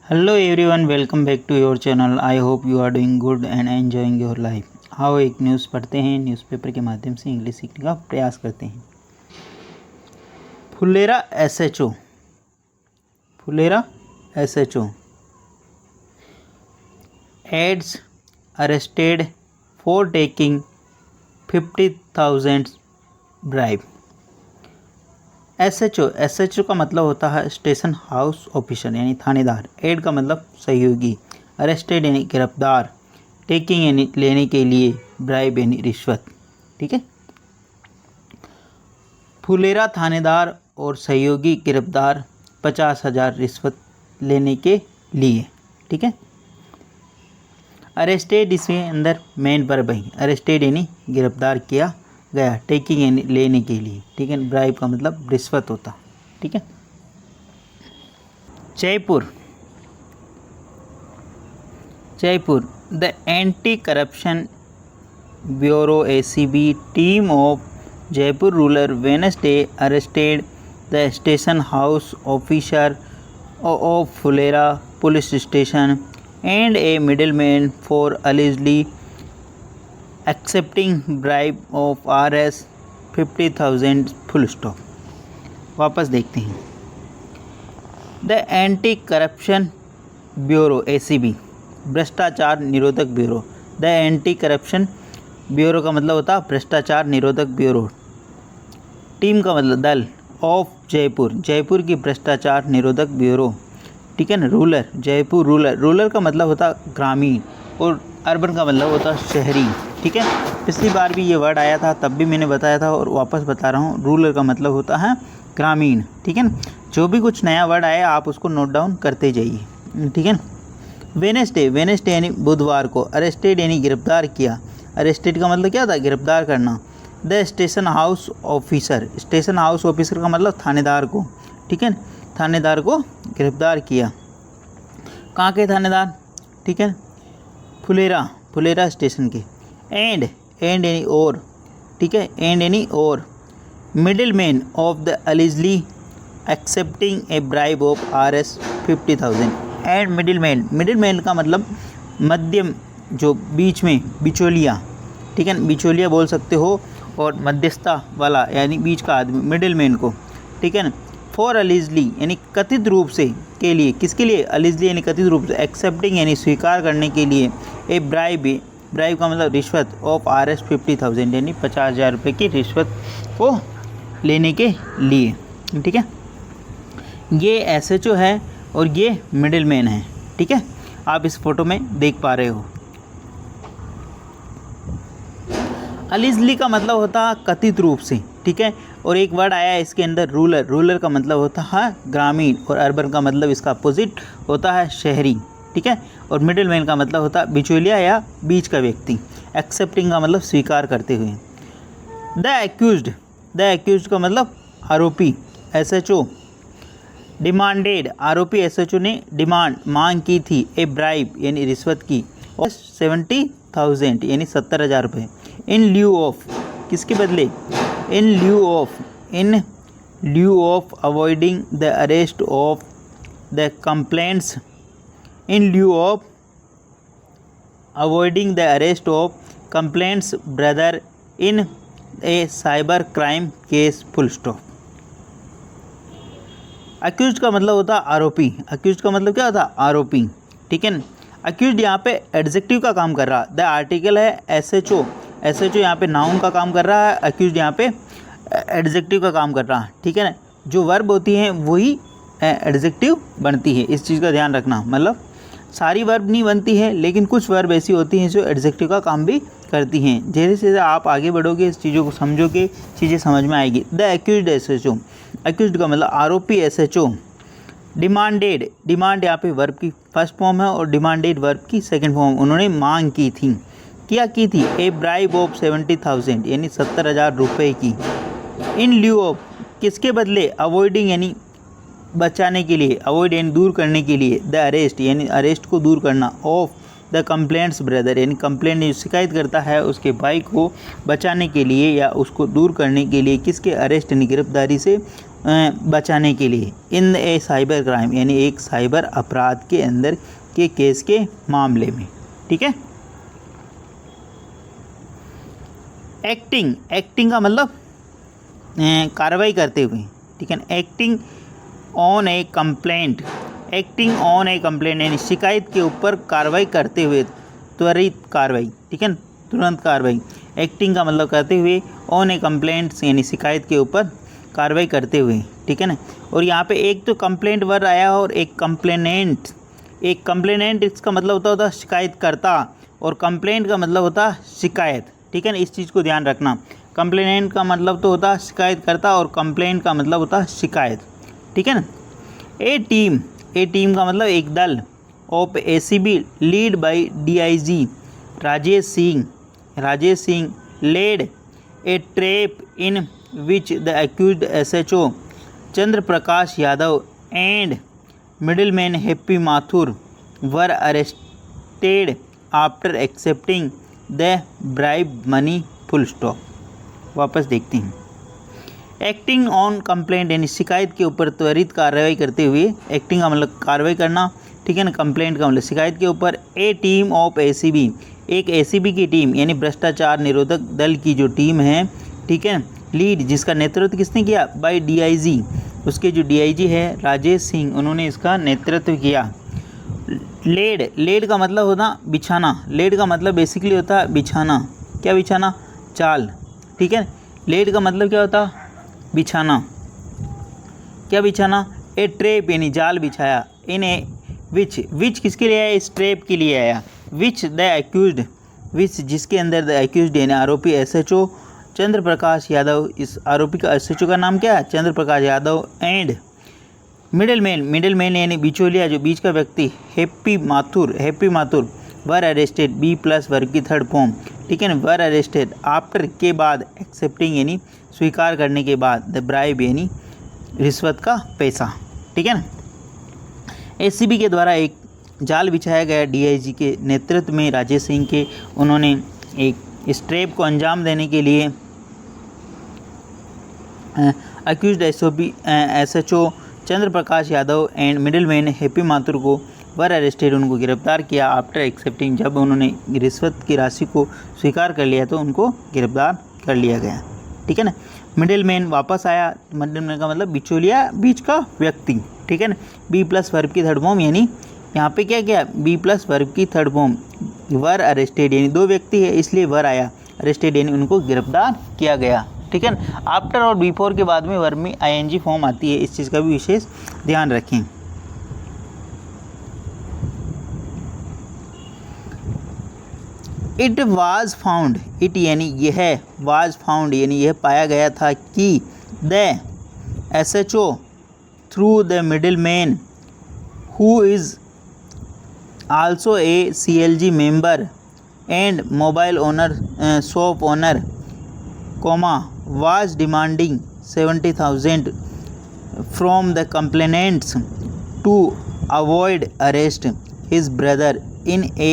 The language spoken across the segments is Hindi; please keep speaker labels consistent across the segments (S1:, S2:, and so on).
S1: Hello everyone, welcome back to your channel. I hope you are doing good and enjoying your life. आओ एक न्यूज़ पढ़ते हैं, न्यूज़पेपर के माध्यम से इंग्लिश सीखने का प्रयास करते हैं। Phulera SHO aides arrested for taking 50,000 bribe. SHO का मतलब होता है स्टेशन हाउस ऑफिसर यानी थानेदार। एड का मतलब सहयोगी। अरेस्टेड यानी गिरफ्तार। टेकिंग यानी लेने के लिए। ब्राइब यानी रिश्वत। ठीक है। फुलेरा थानेदार और सहयोगी गिरफ्तार 50,000 रिश्वत लेने के लिए। ठीक है। अरेस्टेड इसमें अंदर मेन वर्ब है। अरेस्टेड यानी गिरफ्तार किया गया। टेकिंग यानी लेने के लिए। ठीक है। ब्राइब का मतलब रिश्वत होता। ठीक है। Jaipur the anti corruption bureau ACB team of Jaipur rural Wednesday arrested the station house officer of Phulera police station and A middleman for allegedly accepting bribe of Rs 50,000 full stop. वापस देखते हैं। The anti corruption bureau ACB भ्रष्टाचार निरोधक bureau. The anti corruption bureau का मतलब होता है भ्रष्टाचार निरोधक ब्यूरो। टीम का मतलब दल। ऑफ जयपुर की भ्रष्टाचार निरोधक ब्यूरो। ठीक है ना। जयपुर रूरल का मतलब होता ग्रामीण और अर्बन का मतलब होता शहरी। ठीक है। पिछली बार भी ये वर्ड आया था, तब भी मैंने बताया था और वापस बता रहा हूँ। रूरल का मतलब होता है ग्रामीण। ठीक है ना। जो भी कुछ नया वर्ड आया आप उसको नोट डाउन करते जाइए। ठीक है ना। वेडनेसडे यानी बुधवार को। अरेस्टेड यानी गिरफ्तार किया। अरेस्टेड का मतलब क्या था? गिरफ्तार करना। द स्टेशन हाउस ऑफिसर का मतलब थानेदार को। ठीक है। थानेदार को गिरफ्तार किया। कहाँ के थानेदार? ठीक है। फुलेरा स्टेशन के। एंड यानी और। ठीक है। एंड यानी और। Middleman of the allegedly accepting A bribe of Rs 50,000। And middleman का मतलब मध्यम, जो बीच में, बिचौलिया। ठीक है। बिचौलिया बोल सकते हो और मध्यस्थता वाला यानी बीच का आदमी, मिडलमैन को। ठीक है ना। फॉर allegedly यानी कथित रूप से के लिए। किसके लिए? allegedly यानी कथित रूप से। एक्सेप्टिंग यानी स्वीकार करने के लिए। ए ब्राइब का मतलब रिश्वत। ऑफ Rs 50,000 यानी 50,000 रुपये की रिश्वत को लेने के लिए। ठीक है। ये एसएचओ है और ये मिडलमैन है। ठीक है। आप इस फोटो में देख पा रहे हो। allegedly का मतलब होता है कथित रूप से। ठीक है। और एक वर्ड आया है इसके अंदर रूरल का मतलब होता है ग्रामीण और अर्बन का मतलब इसका अपोजिट होता है शहरी। ठीक है। और मिडलमैन का मतलब होता है बिचौलिया या बीच का व्यक्ति। एक्सेप्टिंग का मतलब स्वीकार करते हुए। द एक्यूज्ड का मतलब आरोपी। SHO demanded. आरोपी SHO ने डिमांड मांग की थी। ए ब्राइब यानी रिश्वत की। और 70,000 यानी 70,000 रुपये। इन ल्यू ऑफ किसके बदले? In lieu of avoiding the arrest of the complaints. In lieu of avoiding the arrest of complaints brother in a cyber crime case full stop. Accused का मतलब होता आरोपी। अक्यूज्ड का मतलब क्या होता? आरोपी। ठीक है ना। अक्यूज्ड यहाँ पे एडजेक्टिव का काम कर रहा। द आर्टिकल है SHO यहाँ पे नाउन का काम कर रहा है। अक्यूज्ड यहाँ पे एडजेक्टिव का काम कर रहा है। ठीक है ना। जो वर्ब होती हैं वही एडजेक्टिव बनती है। इस चीज़ का ध्यान रखना। मतलब सारी वर्ब नहीं बनती है, लेकिन कुछ वर्ब ऐसी होती हैं जो एडजेक्टिव का काम भी करती हैं। जैसे जैसे आप आगे बढ़ोगे, इस चीज़ों को समझोगे, चीज़ें समझ में आएगी। The accused SHO। एक्यूज्ड का मतलब आरोपी SHO। डिमांड यहाँ पे वर्ब की फर्स्ट फॉर्म है और डिमांडेड वर्ब की सेकंड फॉर्म। उन्होंने मांग की थी। क्या की थी? ए ब्राइब ऑफ 70,000 यानी 70,000 रुपये की। इन ल्यू ऑफ किसके बदले? अवॉइडिंग यानी बचाने के लिए। अवॉइड यानी दूर करने के लिए। द अरेस्ट यानी अरेस्ट को दूर करना। ऑफ द कंप्लेंट्स ब्रदर यानी कंप्लेंट जो शिकायत करता है उसके भाई को बचाने के लिए या उसको दूर करने के लिए। किसके? अरेस्ट यानी गिरफ्तारी से बचाने के लिए इन ए साइबर क्राइम यानी एक साइबर अपराध के अंदर के केस के मामले में। ठीक है। एक्टिंग का मतलब कार्रवाई करते हुए। ठीक है। एक्टिंग ऑन ए कंप्लेंट यानी शिकायत के ऊपर कार्रवाई करते हुए, त्वरित कार्रवाई। ठीक है, तुरंत कार्रवाई। एक्टिंग का मतलब करते हुए, ऑन ए कंप्लेंट यानी शिकायत के ऊपर कार्रवाई करते हुए। ठीक है ना। और यहाँ पे एक तो कंप्लेंट वर्ड आया और एक कंप्लेनेंट। इसका मतलब होता शिकायतकर्ता और कंप्लेंट का मतलब होता शिकायत। ठीक है ना, इस चीज़ को ध्यान रखना। कंप्लेनेंट का मतलब तो होता शिकायतकर्ता और कंप्लेंट का मतलब होता शिकायत। ठीक है ना। ए टीम का मतलब एक दल of ACB lead by DIG Rajesh Singh led a trap in which the accused SHO Chandra Prakash Yadav and middleman Happy Mathur were arrested after accepting the bribe money. Full stop. वापस देखते हैं। एक्टिंग ऑन कंप्लेंट यानी शिकायत के ऊपर त्वरित कार्रवाई करते हुए। एक्टिंग का मतलब कार्रवाई करना। ठीक है ना। कंप्लेंट का मतलब शिकायत के ऊपर। ए टीम ऑफ एसीबी, एक एसीबी की टीम यानी भ्रष्टाचार निरोधक दल की जो टीम है। ठीक है। लीड जिसका नेतृत्व किसने किया? बाय डीआईजी, उसके जो डीआईजी है राजेश सिंह, उन्होंने इसका नेतृत्व किया। लेड का मतलब होता बिछाना। लेड का मतलब बेसिकली होता है बिछाना। क्या बिछाना? जाल। ठीक है। लेड का मतलब क्या होता? बिछाना। क्या बिछाना? ए ट्रैप यानी जाल बिछाया। इन ए विच किसके लिए आया? इस ट्रैप के लिए आया। विच द एक्यूज्ड, विच जिसके अंदर द एक्यूज्ड यानी आरोपी एसएचओ चंद्र प्रकाश यादव, इस आरोपी का एसएचओ का नाम क्या है? चंद्र प्रकाश यादव एंड मिडिलमैन यानी बिचौलिया जो बीच का व्यक्ति happy Mathur were arrested B+ वर्ग की थर्ड फॉर्म। ठीक है ना। वर अरेस्टेड आफ्टर के बाद, एक्सेप्टिंग यानी स्वीकार करने के बाद, द ब्राइब यानी रिश्वत का पैसा। ठीक है ना। एसीबी के द्वारा एक जाल बिछाया गया डीआईजी के नेतृत्व में राजेश सिंह के। उन्होंने एक स्ट्रेप को अंजाम देने के लिए accused SHO Chandra Prakash Yadav and middleman Happy Mathur को वर अरेस्टेड, उनको गिरफ्तार किया। आफ्टर एक्सेप्टिंग, जब उन्होंने रिश्वत की राशि को स्वीकार कर लिया तो उनको गिरफ्तार कर लिया गया। ठीक है ना। मिडिलमैन वापस आया। मिडिलमैन का मतलब बिचौलिया, बीच का व्यक्ति। ठीक है ना। B+ वर्ब की थर्ड फॉर्म यानी यहाँ पे क्या किया? B+ वर्ब की थर्ड फॉर्म। वर अरेस्टेड यानी दो व्यक्ति है इसलिए वर आया। अरेस्टेड यानी उनको गिरफ्तार किया गया। ठीक है ना। आफ्टर और बिफोर के बाद में वर्ब में ING फॉर्म आती है, इस चीज़ का भी विशेष ध्यान रखें। इट वाज फाउंड, इट यानी यह, वाज फाउंड यानी यह पाया गया था कि the SHO through the middleman who is also a CLG member and mobile owner shop owner was demanding 70,000 from the complainants to avoid arrest his brother in a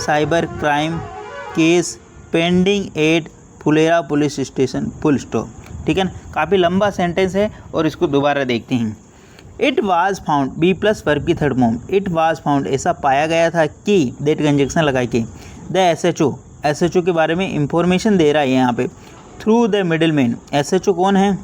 S1: cyber crime case pending at Phulera police station. Full stop. ठीक है ना। काफ़ी लंबा सेंटेंस है और इसको दोबारा देखते हैं। It was found, B+ verb की third form. It was found ऐसा पाया गया था कि, दैट कंजक्शन लगा के, द एसएचओ के बारे में इंफॉर्मेशन दे रहा है यहाँ पे। थ्रू द मिडिलमैन, एसएचओ कौन है?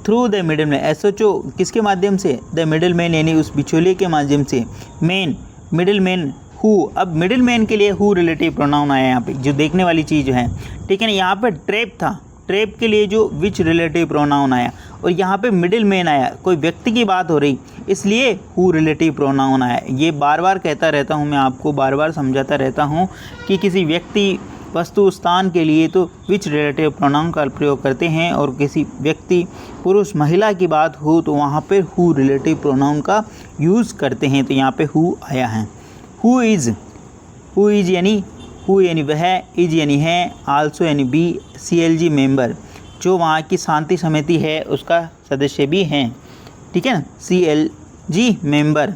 S1: थ्रू द मिडिलमैन, एसएचओ किसके माध्यम से? द मिडिलमैन यानी उस बिचौलिए के माध्यम से। मिडिलमैन हु, अब मिडिलमैन के लिए हु रिलेटिव प्रोनाउन आया यहाँ पे, जो देखने वाली चीज़ है। ठीक है ना। यहाँ पे ट्रैप था, ट्रैप के लिए जो विच रिलेटिव प्रोनाउन आया, और यहाँ पे मिडिलमैन आया, कोई व्यक्ति की बात हो रही, इसलिए हु रिलेटिव प्रोनाउन आया। ये बार बार कहता रहता हूँ मैं आपको, बार बार समझाता रहता हूँ कि किसी व्यक्ति, वस्तु, स्थान के लिए तो विच रिलेटिव प्रोनाउन का प्रयोग करते हैं, और किसी व्यक्ति, पुरुष, महिला की बात हो तो वहाँ पर हु रिलेटिव प्रोनाउन का यूज़ करते हैं। तो यहाँ पे हु आया है। हु इज़ यानी वह, इज यानी है, आल्सो यानी भी, CLG मेंबर जो वहाँ की शांति समिति है उसका सदस्य भी हैं। ठीक है ना। CLG member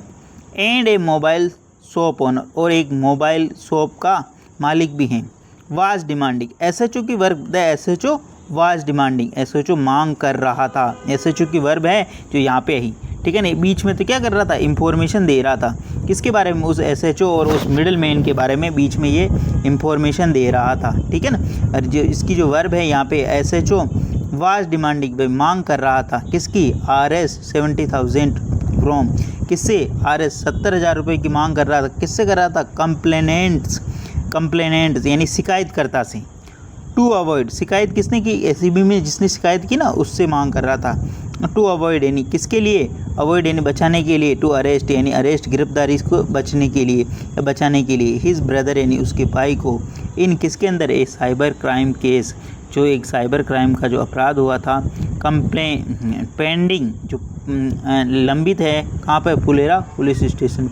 S1: and A mobile shop owner, और एक मोबाइल शॉप का मालिक भी हैं। वाज डिमांडिंग, एसएचओ की work, the SHO was demanding, SHO मांग कर रहा था। एसएचओ की वर्ब है जो यहाँ पे आई, ठीक है ना। बीच में तो क्या कर रहा था, इंफॉर्मेशन दे रहा था किसके बारे में, उस एसएचओ और उस मिडिल मैन के बारे में बीच में ये इंफॉर्मेशन दे रहा था, ठीक है ना। और जो इसकी जो वर्ब है यहाँ पे एसएचओ वाज डिमांडिंग, मांग कर रहा था किसकी, RS 70,000 फ्रॉम, किससे, RS 70,000 रुपये की मांग कर रहा था, किससे कर रहा था, कंप्लेनेंट्स यानी शिकायतकर्ता से। टू अवॉइड, शिकायत किसने की, एसीबी में जिसने शिकायत की ना उससे मांग कर रहा था। टू अवॉइड यानी किसके लिए, अवॉइड यानी बचाने के लिए, टू अरेस्ट यानी अरेस्ट गिरफ्तारी को बचने के लिए या बचाने के लिए, हिज ब्रदर यानी उसके भाई को, इन किसके अंदर, ए साइबर क्राइम केस, जो एक साइबर क्राइम का जो अपराध हुआ था, कंप्लेन पेंडिंग जो लंबित है, कहाँ पर, फुलेरा पुलिस स्टेशन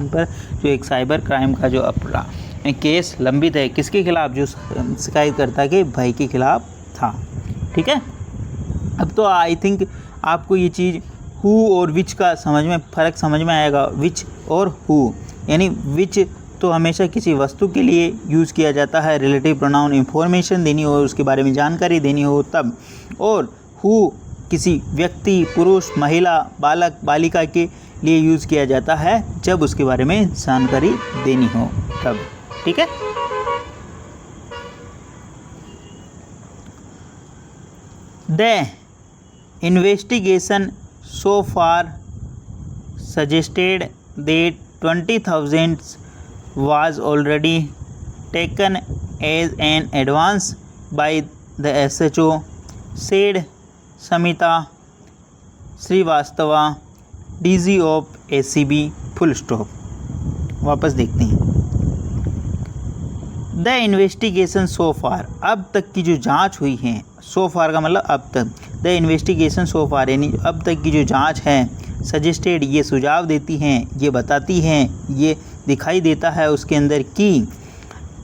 S1: पर जो एक साइबर क्राइम का जो अपराध केस लंबित है, किसके खिलाफ, जो शिकायतकर्ता के भाई के खिलाफ था, ठीक है। अब तो आई थिंक आपको ये चीज़ हु और विच का फ़र्क समझ में आएगा। विच और हु यानी विच तो हमेशा किसी वस्तु के लिए यूज़ किया जाता है, रिलेटिव प्रोनाउन इंफॉर्मेशन देनी हो, उसके बारे में जानकारी देनी हो तब, और हु किसी व्यक्ति, पुरुष, महिला, बालक, बालिका के लिए यूज़ किया जाता है जब उसके बारे में जानकारी देनी हो तब, ठीक है। The investigation so far suggested that 20,000 was already taken as an advance by the SHO, said Samita Srivastava, DG of ACB, full stop। वापस देखते हैं। द इन्वेस्टिगेशन सो फार, अब तक की जो जांच हुई है, सो फार का मतलब अब तक, द इन्वेस्टिगेशन सो फार यानी अब तक की जो जांच है, सजेस्टेड ये सुझाव देती हैं, ये बताती हैं, ये दिखाई देता है उसके अंदर कि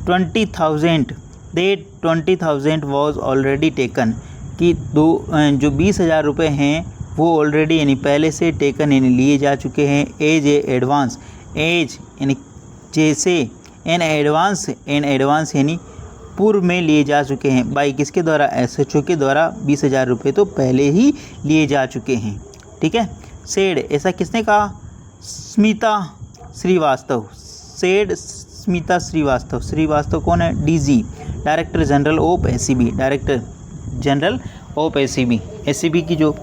S1: 20,000 वॉज ऑलरेडी टेकन, कि जो 20,000 रुपये हैं वो ऑलरेडी यानी पहले से टेकन यानी लिए जा चुके हैं, एज ए एडवांस, एज यानी जैसे, एन एडवांस यानी पूर्व में लिए जा चुके हैं, बाई किसके द्वारा, SHO के द्वारा 20,000 रुपये तो पहले ही लिए जा चुके हैं, ठीक है। सेड ऐसा किसने कहा, स्मिता श्रीवास्तव, सेड स्मिता श्रीवास्तव, श्रीवास्तव कौन है, DG director general of ACB, director general of ACB, ACB की जो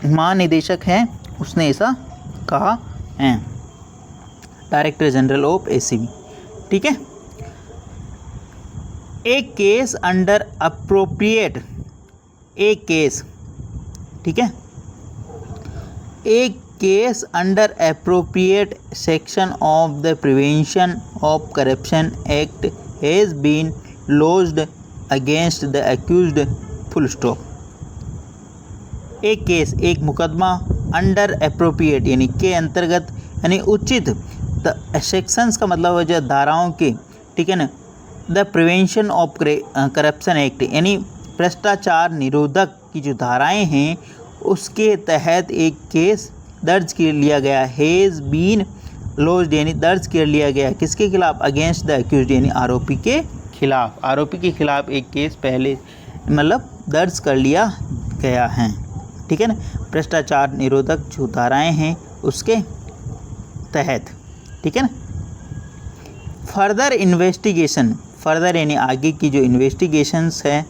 S1: महानिदेशक हैं उसने ऐसा कहा है, डायरेक्टर जनरल ऑफ ACB, ठीक है। एक केस अंडर अप्रोप्रिएट, एक केस, ठीक है, एक case under appropriate section of the prevention of corruption act has been lodged against the accused, full stop. एक केस, एक मुकदमा, अंडर अप्रोप्रिएट यानी के अंतर्गत यानी उचित, द सेक्शंस का मतलब है जो धाराओं के, ठीक है ना, the prevention of corruption act यानी भ्रष्टाचार निरोधक की जो धाराएं हैं उसके तहत एक केस दर्ज कर लिया गया, हैज़ बीन लॉज्ड यानी दर्ज कर लिया गया, किसके खिलाफ, अगेंस्ट द अक्यूज्ड यानी आरोपी के खिलाफ, आरोपी के खिलाफ एक केस पहले मतलब दर्ज कर लिया गया है, ठीक है ना, भ्रष्टाचार निरोधक जो धाराएँ हैं उसके तहत, ठीक है ना। फर्दर इन्वेस्टिगेशन, फर्दर यानी आगे की जो इन्वेस्टिगेशंस है,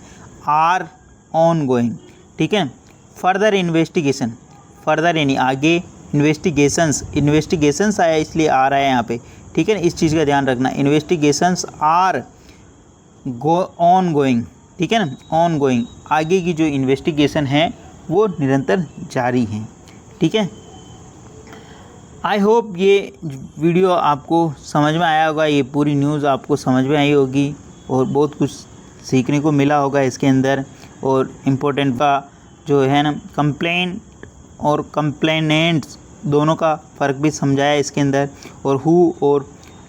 S1: आर ऑन गोइंग, ठीक है। फर्दर इन्वेस्टिगेशन, फर्दर यानी आगे, इन्वेस्टिगेशंस आया इसलिए आ रहा है यहाँ पे, ठीक है ना, इस चीज़ का ध्यान रखना, इन्वेस्टिगेशंस आर ऑन गोइंग, ठीक है ना, ऑन गोइंग, आगे की जो इन्वेस्टिगेशन है वो निरंतर जारी है, ठीक है। आई होप ये वीडियो आपको समझ में आया होगा, ये पूरी न्यूज़ आपको समझ में आई होगी और बहुत कुछ सीखने को मिला होगा इसके अंदर, और इम्पोर्टेंट का जो है ना कंप्लेंट और कंप्लेनेंट्स दोनों का फ़र्क भी समझाया इसके अंदर, और हु और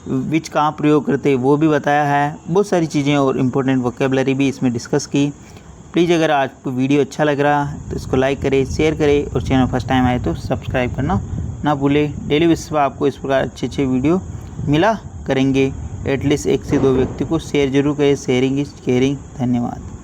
S1: विच कहाँ प्रयोग करते वो भी बताया है, बहुत सारी चीज़ें और इम्पोर्टेंट वोकेबलरी भी इसमें डिस्कस की। प्लीज़ अगर आपको वीडियो अच्छा लग रहा है तो इसको लाइक करें, शेयर करें, और चैनल फर्स्ट टाइम आए तो सब्सक्राइब करना ना भूलें। डेली बेसिस पर आपको इस प्रकार अच्छे वीडियो मिला करेंगे, एटलीस्ट 1 से 2 व्यक्ति को शेयर जरूर करें, शेयरिंग इज केयरिंग। धन्यवाद।